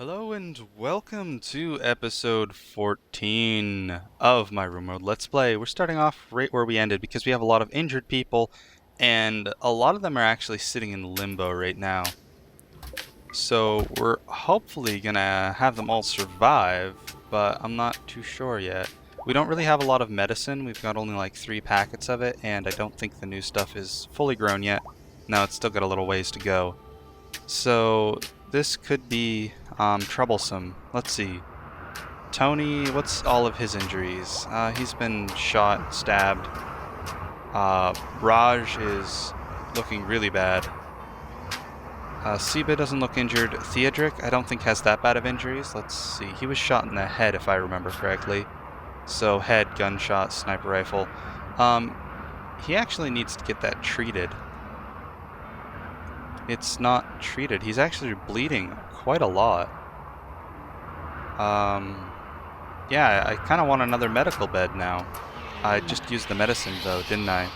Hello and welcome to episode 14 of my Rimworld Let's Play. We're starting off right where we ended because we have a lot of injured people and a lot of them are actually sitting in limbo right now. So we're hopefully gonna have them all survive, but I'm not too sure yet. We don't really have a lot of medicine. We've got only like 3 packets of it, and I don't think the new stuff is fully grown yet. No, it's still got a little ways to go. So this could be troublesome. Let's see. Tony, what's all of his injuries? He's been shot, stabbed. Raj is looking really bad. Siba doesn't look injured. Theodric, I don't think has that bad of injuries. Let's see. He was shot in the head, if I remember correctly. So head, gunshot, sniper rifle. He actually needs to get that treated. It's not treated. He's actually bleeding quite a lot. Yeah, I kind of want another medical bed now. I just used the medicine though, didn't I?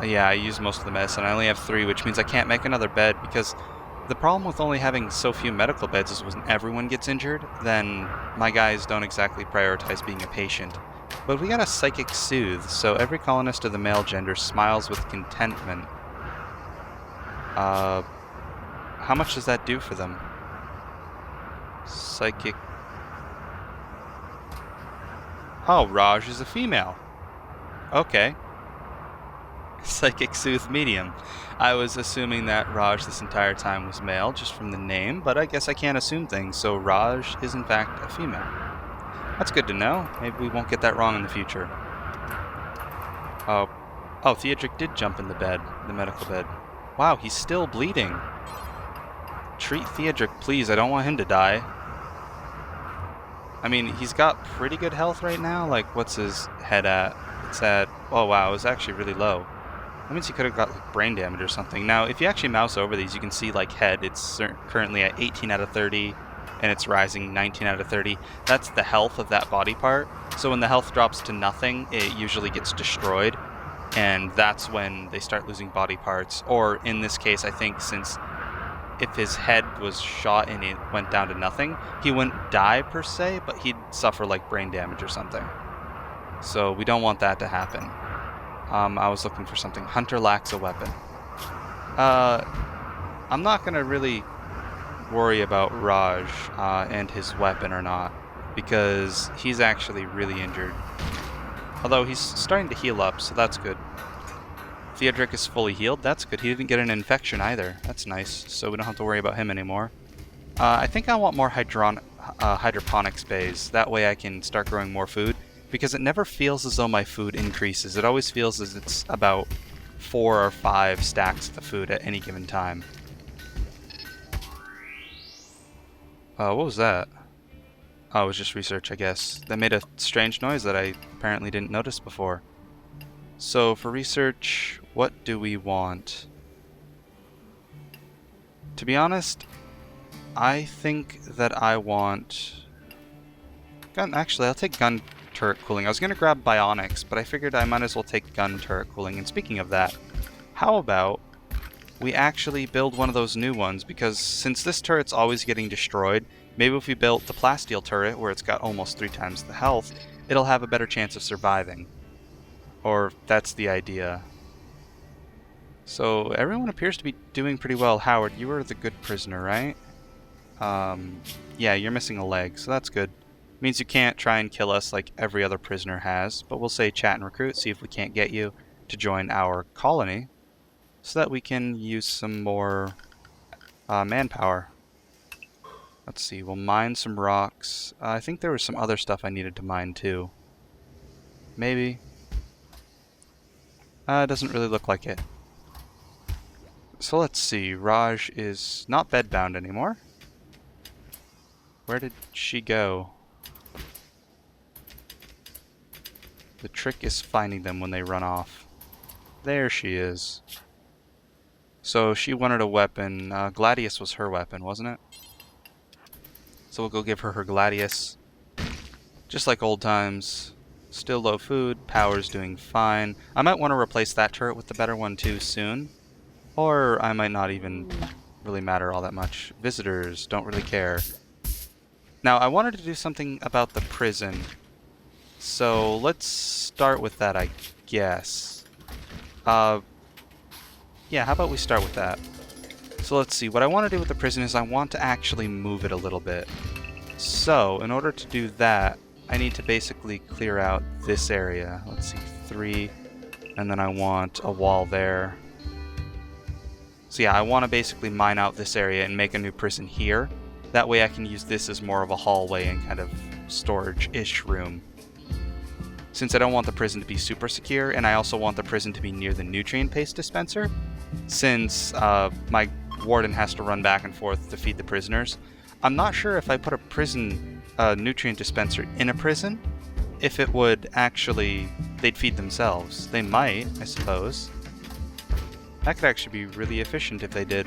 Yeah, I used most of the medicine. I only have 3, which means I can't make another bed because the problem with only having so few medical beds is when everyone gets injured, then my guys don't exactly prioritize being a patient. But we got a psychic soothe, so every colonist of the male gender smiles with contentment. How much does that do for them? Psychic... Oh, Raj is a female. Okay. Psychic soothe medium. I was assuming that Raj this entire time was male, just from the name, but I guess I can't assume things, so Raj is in fact a female. That's good to know. Maybe we won't get that wrong in the future. Oh, Theodric did jump in the bed, the medical bed. Wow, he's still bleeding. Treat Theodric, please. I don't want him to die. I mean, he's got pretty good health right now. Like, what's his head at? It's at... Oh, wow, it was actually really low. That means he could have got, like, brain damage or something. Now, if you actually mouse over these, you can see, like, head. It's currently at 18 out of 30. And it's rising 19 out of 30. That's the health of that body part. So when the health drops to nothing, it usually gets destroyed. And that's when they start losing body parts. Or in this case, I think since if his head was shot and it went down to nothing, he wouldn't die per se, but he'd suffer like brain damage or something. So we don't want that to happen. I was looking for something. Hunter lacks a weapon. I'm not going to really worry about Raj and his weapon or not, because he's actually really injured. Although he's starting to heal up, so that's good. Theodric is fully healed. That's good. He didn't get an infection either. That's nice, so we don't have to worry about him anymore. I think I want more hydroponics bays. That way I can start growing more food, because it never feels as though my food increases. It always feels as it's about 4 or 5 stacks of the food at any given time. What was that? Oh, it was just research, I guess. That made a strange noise that I apparently didn't notice before. So, for research, what do we want? To be honest, I think that I want... Actually, I'll take gun turret cooling. I was going to grab bionics, but I figured I might as well take gun turret cooling. And speaking of that, how about we actually build one of those new ones, because since this turret's always getting destroyed, maybe if we built the plasteel turret, where it's got almost 3 times the health, it'll have a better chance of surviving. Or that's the idea. So everyone appears to be doing pretty well. Howard, you were the good prisoner, right? Yeah, you're missing a leg, so that's good. Means you can't try and kill us like every other prisoner has, but we'll say chat and recruit, see if we can't get you to join our colony, so that we can use some more manpower. Let's see, we'll mine some rocks. I think there was some other stuff I needed to mine too. Maybe. It doesn't really look like it. So let's see, Raj is not bedbound anymore. Where did she go? The trick is finding them when they run off. There she is. So she wanted a weapon. Gladius was her weapon, wasn't it? So we'll go give her her Gladius. Just like old times. Still low food. Power's doing fine. I might want to replace that turret with the better one too soon. Or I might not even really matter all that much. Visitors, don't really care. Now, I wanted to do something about the prison. So, let's start with that, I guess. Yeah, how about we start with that? So let's see, what I want to do with the prison is I want to actually move it a little bit. So, in order to do that, I need to basically clear out this area. Let's see, 3, and then I want a wall there. So yeah, I want to basically mine out this area and make a new prison here. That way I can use this as more of a hallway and kind of storage-ish room. Since I don't want the prison to be super secure, and I also want the prison to be near the nutrient paste dispenser, since my warden has to run back and forth to feed the prisoners, I'm not sure if I put a prison nutrient dispenser in a prison, if it would actually, they'd feed themselves. They might, I suppose. That could actually be really efficient if they did.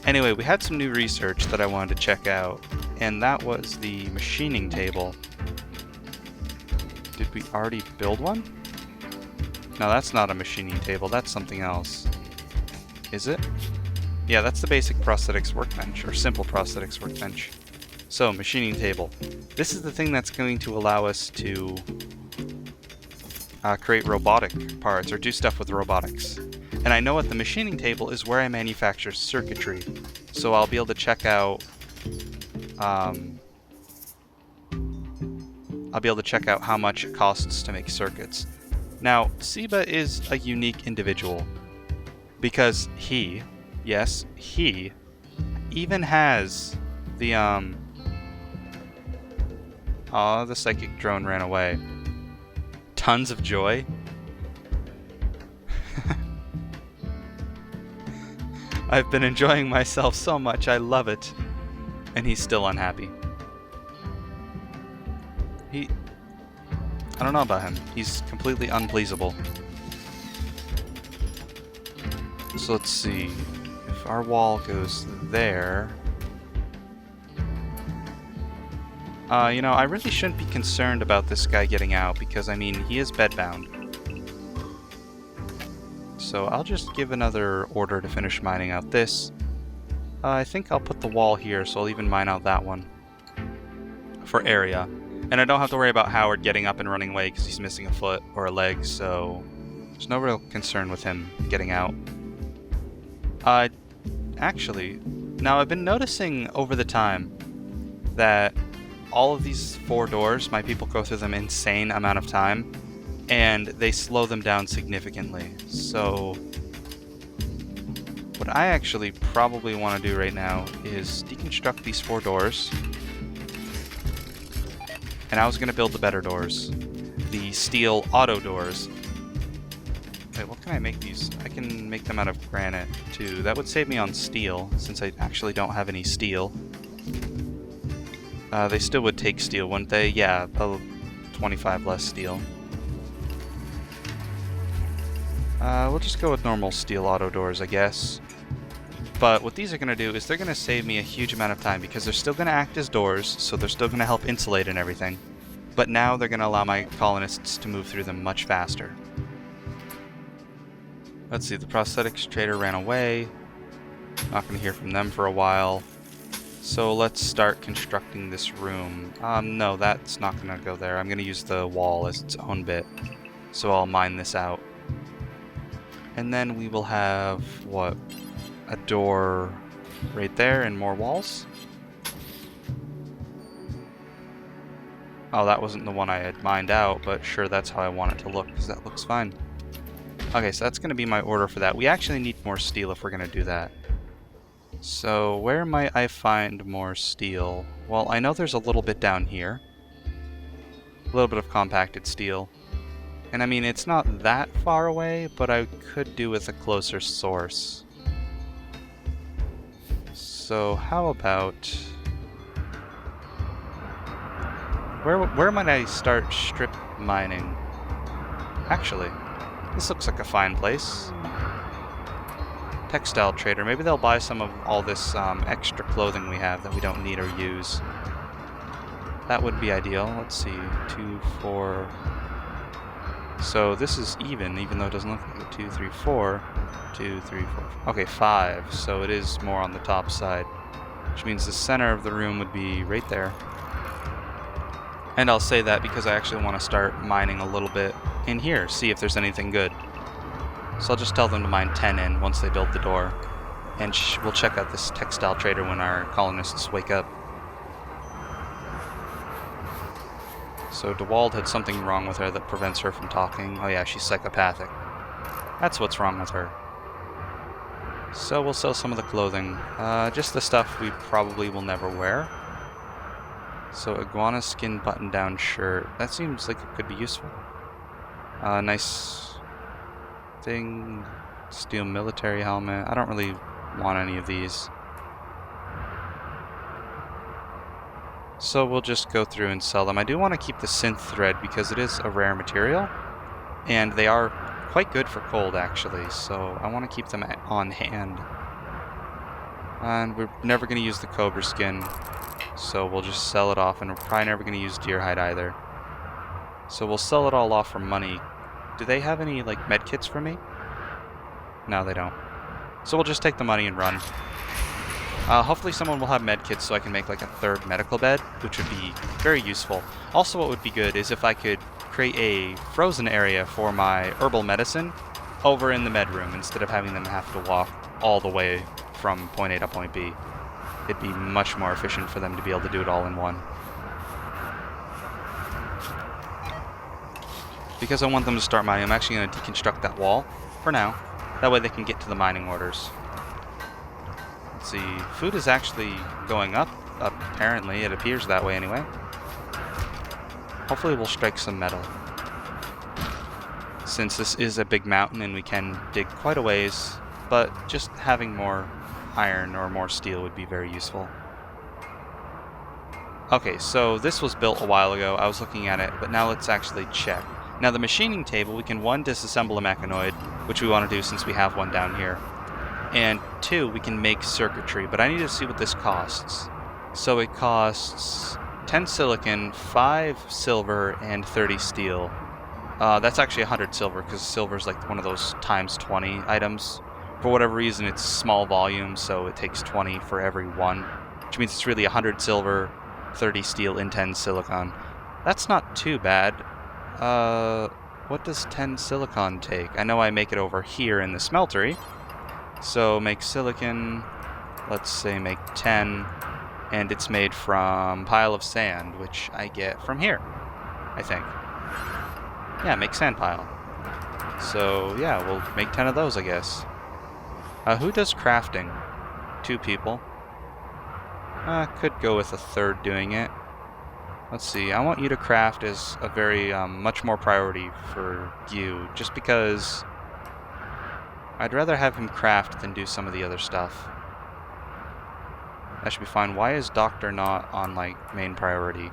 Anyway, we had some new research that I wanted to check out, and that was the machining table. Did we already build one? No, that's not a machining table, that's something else. Is it? Yeah, that's the basic prosthetics workbench, or simple prosthetics workbench. So, machining table. This is the thing that's going to allow us to create robotic parts, or do stuff with robotics. And I know at the machining table is where I manufacture circuitry. So I'll be able to check out how much it costs to make circuits. Now, Seba is a unique individual because he, yes, he even has the the psychic drone ran away. Tons of joy. I've been enjoying myself so much, I love it. And he's still unhappy. I don't know about him. He's completely unpleasable. So let's see. If our wall goes there... you know, I really shouldn't be concerned about this guy getting out, because, I mean, he is bedbound. So I'll just give another order to finish mining out this. I think I'll put the wall here, so I'll even mine out that one. For area. And I don't have to worry about Howard getting up and running away because he's missing a foot or a leg, so there's no real concern with him getting out. Actually, now I've been noticing over the time that all of these 4 doors, my people go through them an insane amount of time, and they slow them down significantly. So what I actually probably want to do right now is deconstruct these 4 doors. And I was going to build the better doors. The steel auto doors. Wait, what can I make these? I can make them out of granite, too. That would save me on steel, since I actually don't have any steel. They still would take steel, wouldn't they? Yeah, 25 less steel. We'll just go with normal steel auto doors, I guess. But what these are going to do is they're going to save me a huge amount of time, because they're still going to act as doors, so they're still going to help insulate and everything. But now they're going to allow my colonists to move through them much faster. Let's see, the prosthetics trader ran away. Not going to hear from them for a while. So let's start constructing this room. No, that's not going to go there. I'm going to use the wall as its own bit. So I'll mine this out. And then we will have, what, a door right there and more walls? Oh, that wasn't the one I had mined out, but sure, that's how I want it to look, because that looks fine. Okay, so that's going to be my order for that. We actually need more steel if we're going to do that. So where might I find more steel? Well, I know there's a little bit down here. A little bit of compacted steel. And I mean, it's not that far away, but I could do with a closer source. So how about... Where might I start strip mining? Actually, this looks like a fine place. Textile trader. Maybe they'll buy some of all this extra clothing we have that we don't need or use. That would be ideal. Let's see. 2, 4... So this is even though it doesn't look like it. 2, 3, 4. 2, 3, 4. Okay, 5. So it is more on the top side, which means the center of the room would be right there. And I'll say that because I actually want to start mining a little bit in here, see if there's anything good. So I'll just tell them to mine 10 in once they build the door. And we'll check out this textile trader when our colonists wake up. So DeWald had something wrong with her that prevents her from talking. Oh yeah, she's psychopathic. That's what's wrong with her. So we'll sell some of the clothing. Just the stuff we probably will never wear. So iguana skin button-down shirt. That seems like it could be useful. Nice thing. Steel military helmet. I don't really want any of these. So we'll just go through and sell them. I do want to keep the synth thread because it is a rare material. And they are quite good for cold, actually. So I want to keep them on hand. And we're never going to use the cobra skin. So we'll just sell it off, and we're probably never going to use deer hide either. So we'll sell it all off for money. Do they have any, like, med kits for me? No, they don't. So we'll just take the money and run. Hopefully someone will have med kits so I can make, like, a third medical bed, which would be very useful. Also, what would be good is if I could create a frozen area for my herbal medicine over in the med room instead of having them have to walk all the way from point A to point B. It'd be much more efficient for them to be able to do it all in one. Because I want them to start mining, I'm actually going to deconstruct that wall for now. That way they can get to the mining orders. Let's see. Food is actually going up, apparently. It appears that way anyway. Hopefully we'll strike some metal. Since this is a big mountain and we can dig quite a ways, but just having more iron or more steel would be very useful. Okay, so this was built a while ago. I was looking at it, but now let's actually check. Now the machining table, we can 1, disassemble a mechanoid, which we want to do since we have one down here. And 2, we can make circuitry, but I need to see what this costs. So it costs 10 silicon, 5 silver, and 30 steel. That's actually 100 silver, because silver is like one of those times 20 items. For whatever reason, it's small volume, so it takes 20 for every one, which means it's really 100 silver, 30 steel, and 10 silicon. That's not too bad. What does 10 silicon take? I know I make it over here in the smeltery. So make silicon, let's say make 10, and it's made from pile of sand, which I get from here, I think. Yeah, make sand pile. So yeah, we'll make 10 of those, I guess. Who does crafting? 2 people. Could go with a third doing it. Let's see, I want you to craft as a very, much more priority for you, just because I'd rather have him craft than do some of the other stuff. That should be fine. Why is Doctor not on, like, main priority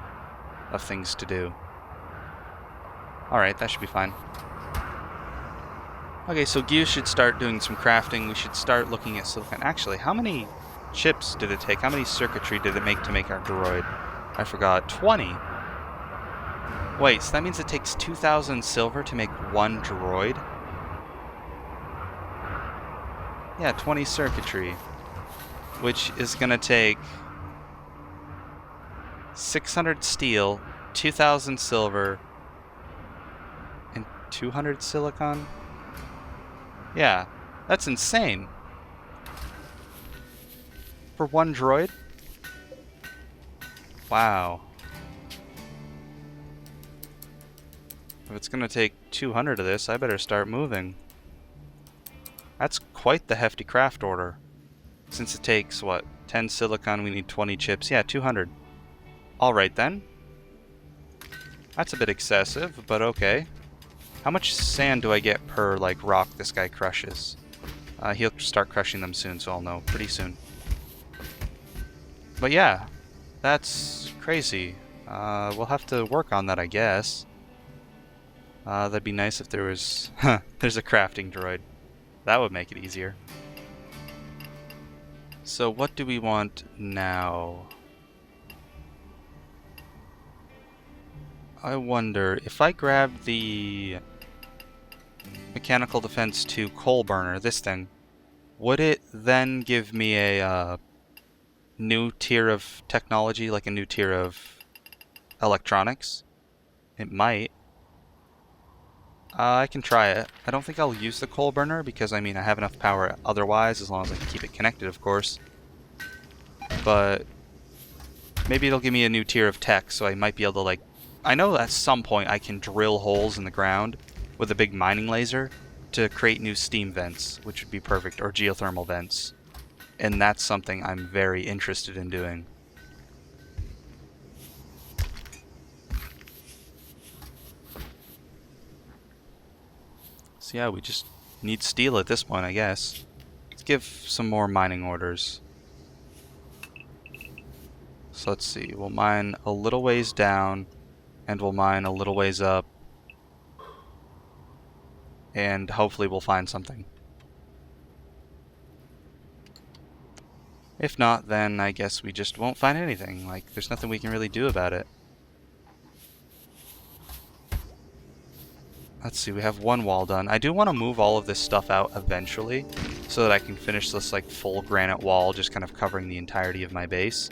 of things to do? Alright, that should be fine. Okay, so Gyu should start doing some crafting. We should start looking at silicon. Actually, how many chips did it take? How many circuitry did it make to make our droid? I forgot. 20. Wait, so that means it takes 2,000 silver to make one droid? Yeah, 20 circuitry. Which is gonna take 600 steel, 2,000 silver, and 200 silicon? Yeah, that's insane. For one droid? Wow. If it's gonna take 200 of this, I better start moving. That's quite the hefty craft order. Since it takes, what, 10 silicon, we need 20 chips. Yeah, 200. Alright then. That's a bit excessive, but okay. How much sand do I get per, like, rock this guy crushes? He'll start crushing them soon, so I'll know pretty soon. But yeah, that's crazy. We'll have to work on that, I guess. That'd be nice if there was... there's a crafting droid. That would make it easier. So what do we want now? I wonder, if I grab the Mechanical defense 2 coal burner, this thing. Would it then give me a new tier of technology, like a new tier of electronics? It might. I can try it. I don't think I'll use the coal burner because, I mean, I have enough power otherwise, as long as I can keep it connected, of course. But maybe it'll give me a new tier of tech, so I might be able to, like... I know at some point I can drill holes in the ground with a big mining laser to create new steam vents, which would be perfect, or geothermal vents. And that's something I'm very interested in doing. So yeah, we just need steel at this point, I guess. Let's give some more mining orders. So let's see, we'll mine a little ways down, and we'll mine a little ways up. And hopefully we'll find something. If not, then I guess we just won't find anything. Like, there's nothing we can really do about it. Let's see, we have one wall done. I do want to move all of this stuff out eventually, so that I can finish this, like, full granite wall, just kind of covering the entirety of my base.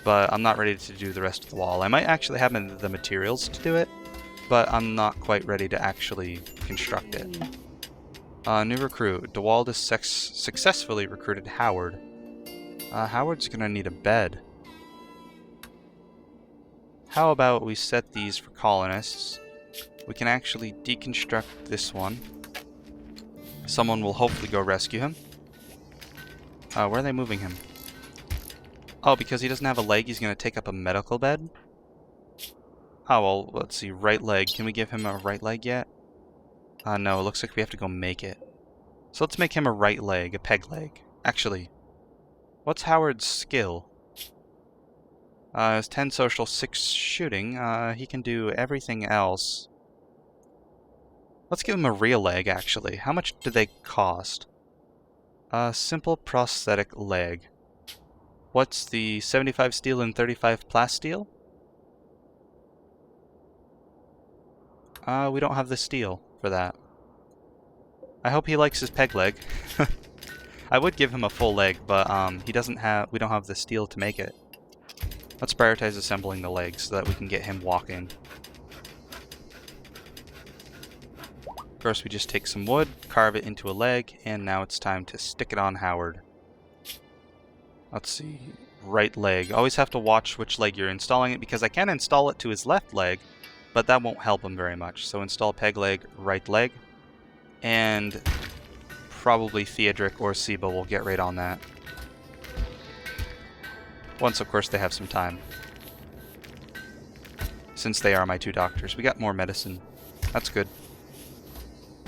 But I'm not ready to do the rest of the wall. I might actually have the materials to do it, but I'm not quite ready to actually construct it. New recruit. DeWald has successfully recruited Howard. Howard's gonna need a bed. How about we set these for colonists? We can actually deconstruct this one. Someone will hopefully go rescue him. Where are they moving him? Oh, because he doesn't have a leg, he's gonna take up a medical bed? Oh, well, let's see. Right leg. Can we give him a right leg yet? No, it looks like we have to go make it. So let's make him a right leg, a peg leg. Actually, what's Howard's skill? Has 10 social, 6 shooting. He can do everything else. Let's give him a real leg, actually. How much do they cost? Simple prosthetic leg. What's the 75 steel and 35 plasteel? We don't have the steel for that. I hope he likes his peg leg. I would give him a full leg, but we don't have the steel to make it. Let's prioritize assembling the legs so that we can get him walking. First we just take some wood, carve it into a leg, and now it's time to stick it on Howard. Let's see, right leg. Always have to watch which leg you're installing it, because I can install it to his left leg, but that won't help him very much. So install peg leg, right leg, and probably Theodric or Seba will get right on that. Once, of course, they have some time. Since they are my 2 doctors. We got more medicine. That's good.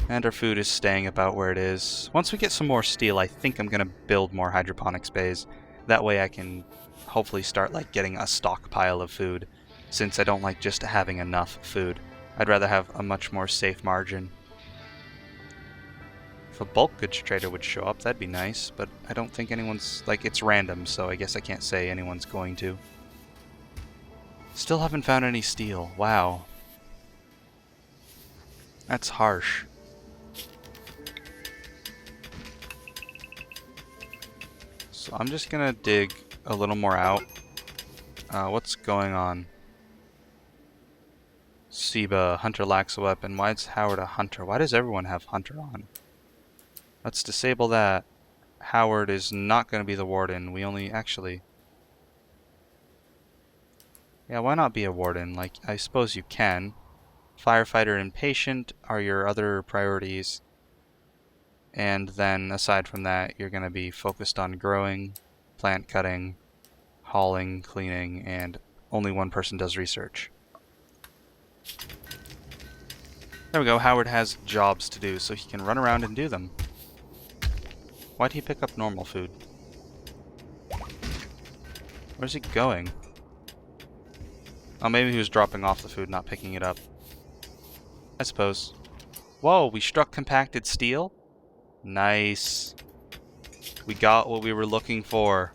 And our food is staying about where it is. Once we get some more steel, I think I'm going to build more hydroponics bays. That way I can hopefully start like getting a stockpile of food, since I don't like just having enough food. I'd rather have a much more safe margin. If a bulk goods trader would show up, that'd be nice, but I don't think anyone's, like, it's random, so I guess I can't say anyone's going to. Still haven't found any steel. Wow. That's harsh. So I'm just gonna dig a little more out. What's going on? Seba, Hunter lacks a weapon. Why is Howard a hunter? Why does everyone have hunter on? Let's disable that. Howard is not going to be the warden. We only actually... Yeah, why not be a warden? Like, I suppose you can. Firefighter and patient are your other priorities. And then, aside from that, you're going to be focused on growing, plant cutting, hauling, cleaning, and only one person does research. There we go. Howard has jobs to do, so he can run around and do them. Why'd he pick up normal food? Where's he going? Oh, maybe he was dropping off the food, not picking it up. I suppose. Whoa, we struck compacted steel? Nice. We got what we were looking for.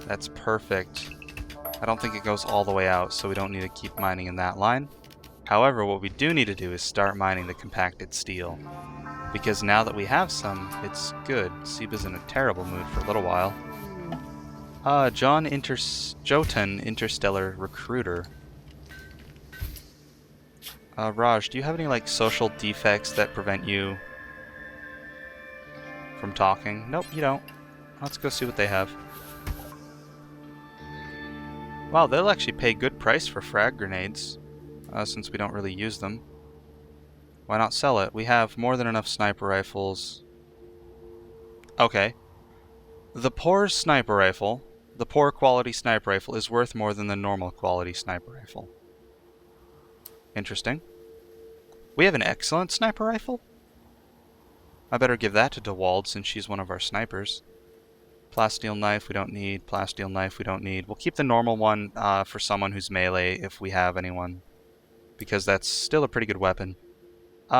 That's perfect. I don't think it goes all the way out, so we don't need to keep mining in that line. However, what we do need to do is start mining the compacted steel. Because now that we have some, it's good. Seba's in a terrible mood for a little while. Jotun, Interstellar Recruiter. Raj, do you have any, like, social defects that prevent you from talking? Nope, you don't. Let's go see what they have. Wow, they'll actually pay good price for frag grenades, since we don't really use them. Why not sell it? We have more than enough sniper rifles. Okay. The poor sniper rifle, the poor quality sniper rifle, is worth more than the normal quality sniper rifle. Interesting. We have an excellent sniper rifle? I better give that to DeWald since she's one of our snipers. Plasteel knife we don't need, plasteel knife we don't need. We'll keep the normal one for someone who's melee if we have anyone, because that's still a pretty good weapon.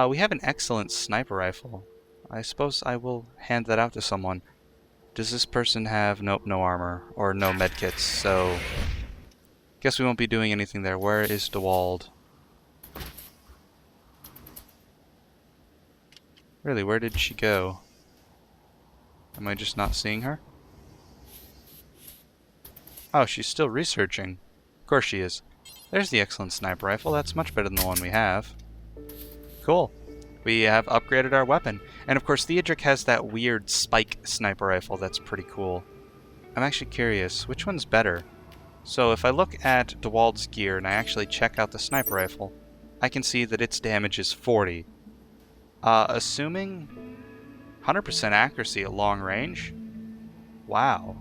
We have an excellent sniper rifle. I suppose I will hand that out to someone. Does this person have... Nope, no armor, or no medkits, so... Guess we won't be doing anything there. Where is DeWald? Really, where did she go? Am I just not seeing her? Oh, she's still researching. Of course she is. There's the excellent sniper rifle. That's much better than the one we have. Cool. We have upgraded our weapon. And of course, Theodric has that weird spike sniper rifle that's pretty cool. I'm actually curious, which one's better? So if I look at DeWald's gear and I actually check out the sniper rifle, I can see that its damage is 40. Assuming 100% accuracy at long range? Wow.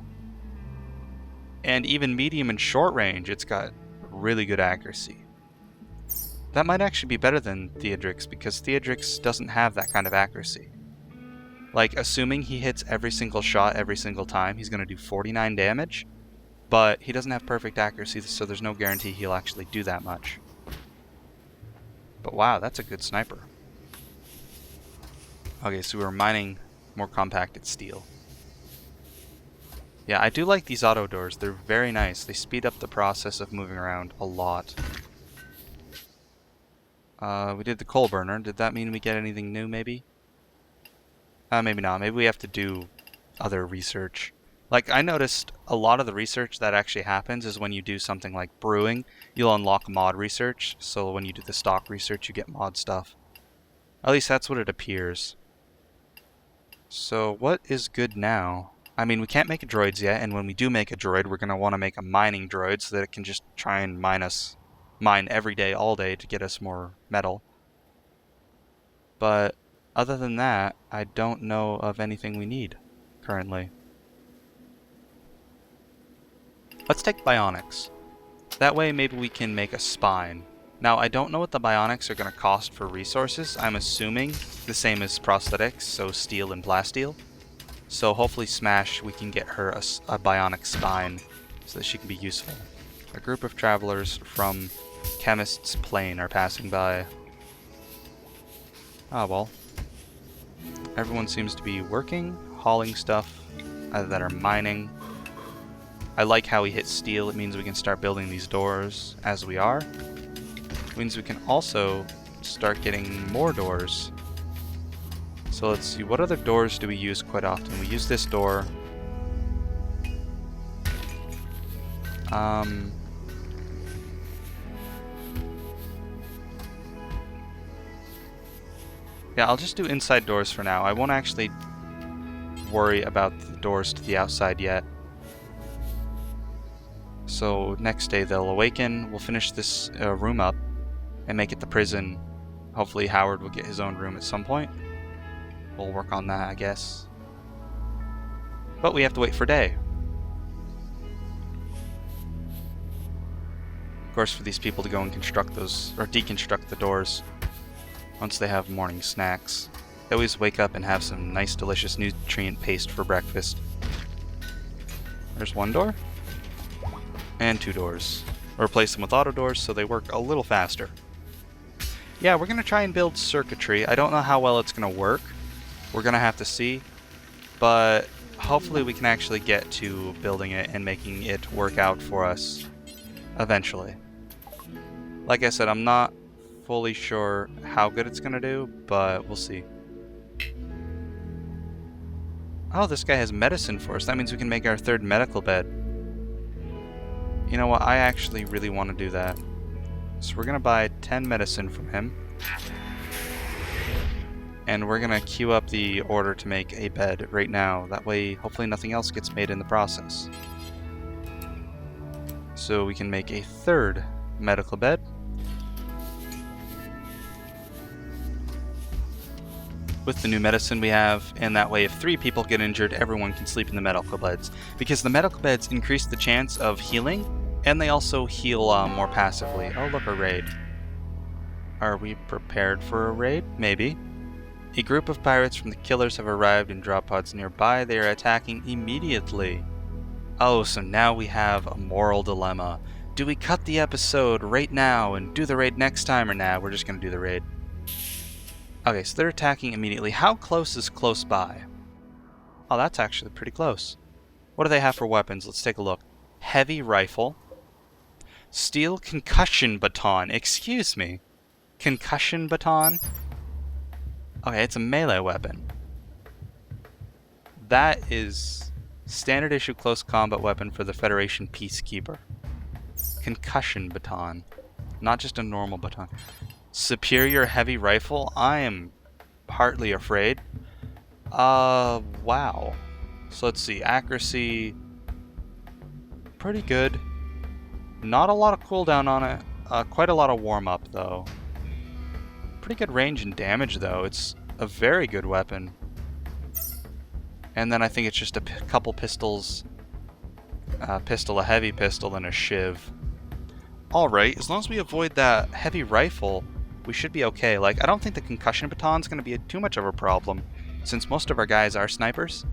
And even medium and short range, it's got really good accuracy. That might actually be better than Theodric's, because Theodric's doesn't have that kind of accuracy. Like, assuming he hits every single shot every single time, he's going to do 49 damage, but he doesn't have perfect accuracy, so there's no guarantee he'll actually do that much. But wow, that's a good sniper. Okay, so we're mining more compacted steel. Yeah, I do like these auto doors. They're very nice. They speed up the process of moving around a lot. We did the coal burner. Did that mean we get anything new, maybe? Maybe not. Maybe we have to do other research. Like, I noticed a lot of the research that actually happens is when you do something like brewing, you'll unlock mod research. So when you do the stock research, you get mod stuff. At least that's what it appears. So what is good now? I mean, we can't make droids yet, and when we do make a droid, we're going to want to make a mining droid so that it can just try and mine every day, all day, to get us more metal. But other than that, I don't know of anything we need currently. Let's take bionics. That way maybe we can make a spine. Now, I don't know what the bionics are going to cost for resources. I'm assuming the same as prosthetics, so steel and plasteel. So hopefully Smash, we can get her a bionic spine so that she can be useful. A group of travelers from Chemist's Plane are passing by. Ah, well. Everyone seems to be working, hauling stuff, either that are mining. I like how we hit steel. It means we can start building these doors as we are. It means we can also start getting more doors. So let's see, what other doors do we use quite often? We use this door. Yeah, I'll just do inside doors for now. I won't actually worry about the doors to the outside yet. So next day they'll awaken. We'll finish this room up and make it the prison. Hopefully Howard will get his own room at some point. We'll work on that, I guess. But we have to wait for day. Of course, for these people to go and construct those, or deconstruct the doors once they have morning snacks. They always wake up and have some nice, delicious nutrient paste for breakfast. There's one door. And two doors. We'll replace them with auto doors so they work a little faster. Yeah, we're going to try and build circuitry. I don't know how well it's going to work. We're going to have to see. But hopefully we can actually get to building it and making it work out for us eventually. Like I said, I'm not fully sure how good it's gonna do, but we'll see. Oh, this guy has medicine for us. That means we can make our 3rd medical bed. You know what? I actually really want to do that. So we're gonna buy 10 medicine from him. And we're gonna queue up the order to make a bed right now. That way, hopefully nothing else gets made in the process. So we can make a 3rd medical bed. With the new medicine we have, and that way if 3 people get injured, everyone can sleep in the medical beds. Because the medical beds increase the chance of healing, and they also heal more passively. Oh look, a raid. Are we prepared for a raid? Maybe. A group of pirates from the killers have arrived in drop pods nearby. They are attacking immediately. Oh, so now we have a moral dilemma. Do we cut the episode right now and do the raid next time, or nah, we're just gonna do the raid. Okay, so they're attacking immediately. How close is close by? Oh, that's actually pretty close. What do they have for weapons? Let's take a look. Heavy rifle. Steel concussion baton. Excuse me. Concussion baton? Okay, it's a melee weapon. That is standard issue close combat weapon for the Federation Peacekeeper. Concussion baton. Not just a normal baton. Superior heavy rifle? I am partly afraid. Wow. So let's see. Accuracy. Pretty good. Not a lot of cooldown on it. Quite a lot of warm-up, though. Pretty good range and damage, though. It's a very good weapon. And then I think it's just a couple pistols. A heavy pistol, and a shiv. Alright, as long as we avoid that heavy rifle, we should be okay. Like, I don't think the concussion baton's going to be too much of a problem, since most of our guys are snipers.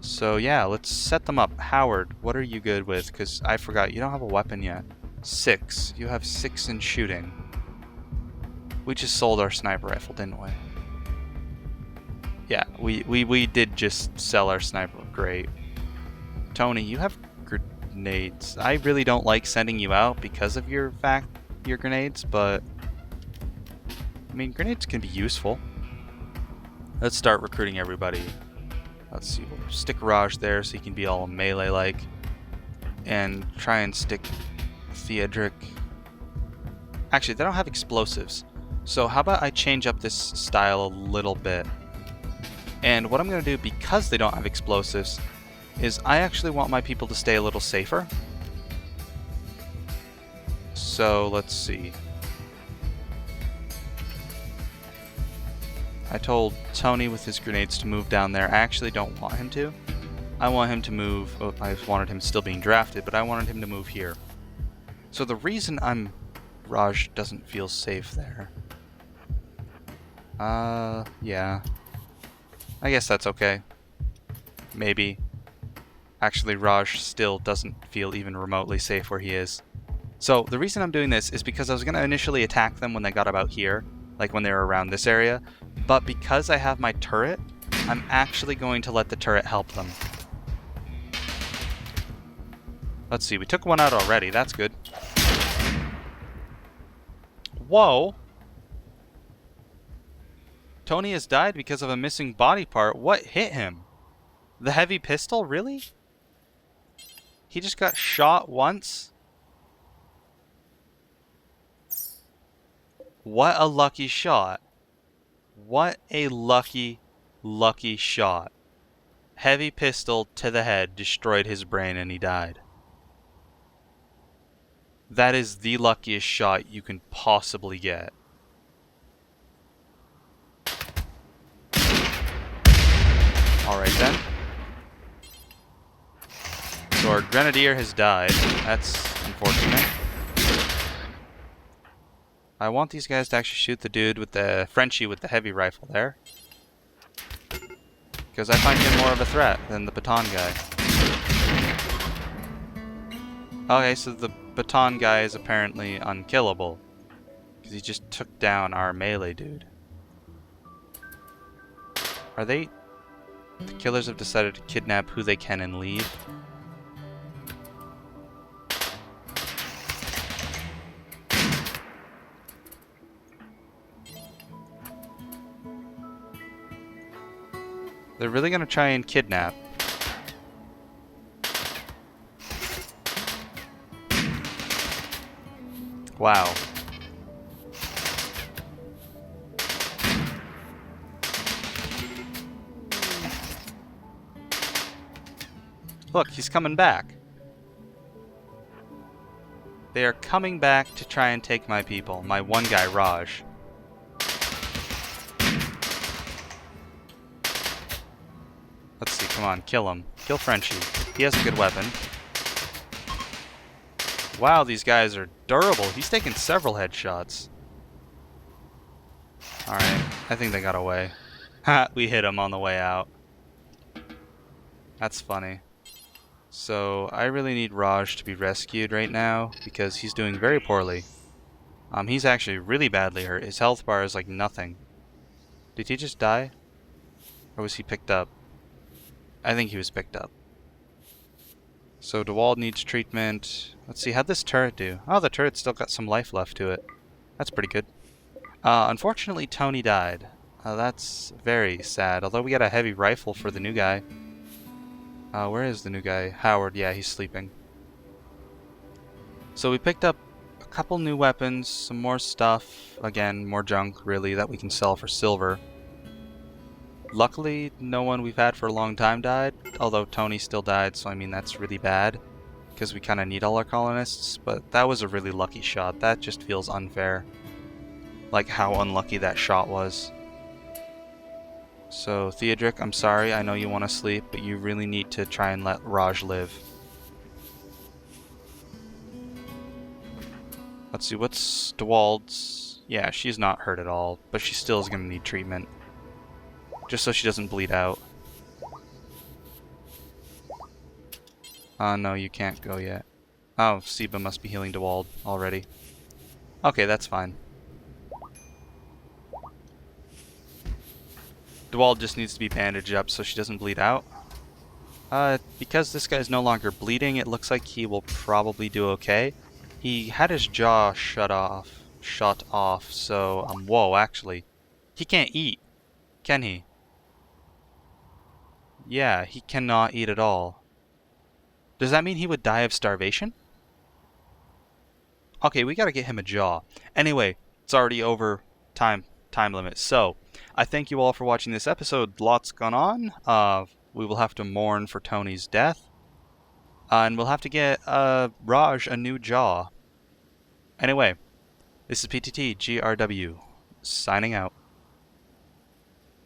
So yeah, let's set them up. Howard, what are you good with? Because I forgot, you don't have a weapon yet. 6. You have 6 in shooting. We just sold our sniper rifle, didn't we? Yeah, we did just sell our sniper. Great. Tony, you have grenades. I really don't like sending you out because of your grenades, but I mean, grenades can be useful. Let's start recruiting everybody. Let's see, we'll stick Raj there so he can be all melee-like, and try and stick Theodric. Actually, they don't have explosives, so how about I change up this style a little bit? And what I'm going to do, because they don't have explosives, is I actually want my people to stay a little safer. So let's see. I told Tony with his grenades to move down there. I actually don't want him to. I want him to move. Oh, I wanted him still being drafted, but I wanted him to move here. So the reason Raj doesn't feel safe there. Yeah. I guess that's okay. Maybe. Actually, Raj still doesn't feel even remotely safe where he is. So the reason I'm doing this is because I was going to initially attack them when they got about here, like when they were around this area, but because I have my turret, I'm actually going to let the turret help them. Let's see, we took one out already, that's good. Whoa! Tony has died because of a missing body part. What hit him? The heavy pistol? Really? He just got shot once? What a lucky shot. What a lucky, lucky shot. Heavy pistol to the head destroyed his brain and he died. That is the luckiest shot you can possibly get. Alright then. So our grenadier has died. That's unfortunate. I want these guys to actually shoot the dude with the Frenchie with the heavy rifle there. Because I find him more of a threat than the baton guy. Okay, so the baton guy is apparently unkillable. Because he just took down our melee dude. Are they... The killers have decided to kidnap who they can and leave. They're really gonna try and kidnap. Wow. Look, he's coming back. They are coming back to try and take my people. My one guy, Raj. Let's see, come on, kill him. Kill Frenchie. He has a good weapon. Wow, these guys are durable. He's taken several headshots. Alright, I think they got away. Ha, we hit him on the way out. That's funny. So, I really need Raj to be rescued right now, because he's doing very poorly. He's actually really badly hurt. His health bar is like nothing. Did he just die? Or was he picked up? I think he was picked up. So, DeWald needs treatment. Let's see, how'd this turret do? Oh, the turret's still got some life left to it. That's pretty good. Unfortunately, Tony died. That's very sad, although we got a heavy rifle for the new guy. Where is the new guy? Howard, yeah, he's sleeping. So we picked up a couple new weapons, some more stuff, again, more junk, really, that we can sell for silver. Luckily, no one we've had for a long time died, although Tony still died, so I mean, that's really bad, because we kind of need all our colonists, but that was a really lucky shot. That just feels unfair. Like how unlucky that shot was. So, Theodric, I'm sorry, I know you want to sleep, but you really need to try and let Raj live. Let's see, what's DeWald's? Yeah, she's not hurt at all, but she still is going to need treatment. Just so she doesn't bleed out. No, you can't go yet. Oh, Seba must be healing DeWald already. Okay, that's fine. DeWald just needs to be bandaged up so she doesn't bleed out. Because this guy's no longer bleeding, it looks like he will probably do okay. He had his jaw shut off, so, whoa, actually. He can't eat, can he? Yeah, he cannot eat at all. Does that mean he would die of starvation? Okay, we gotta get him a jaw. Anyway, it's already over time limit, so I thank you all for watching this episode. Lots gone on. We will have to mourn for Tony's death. And we'll have to get Raj a new jaw. Anyway, this is PTT GRW, signing out.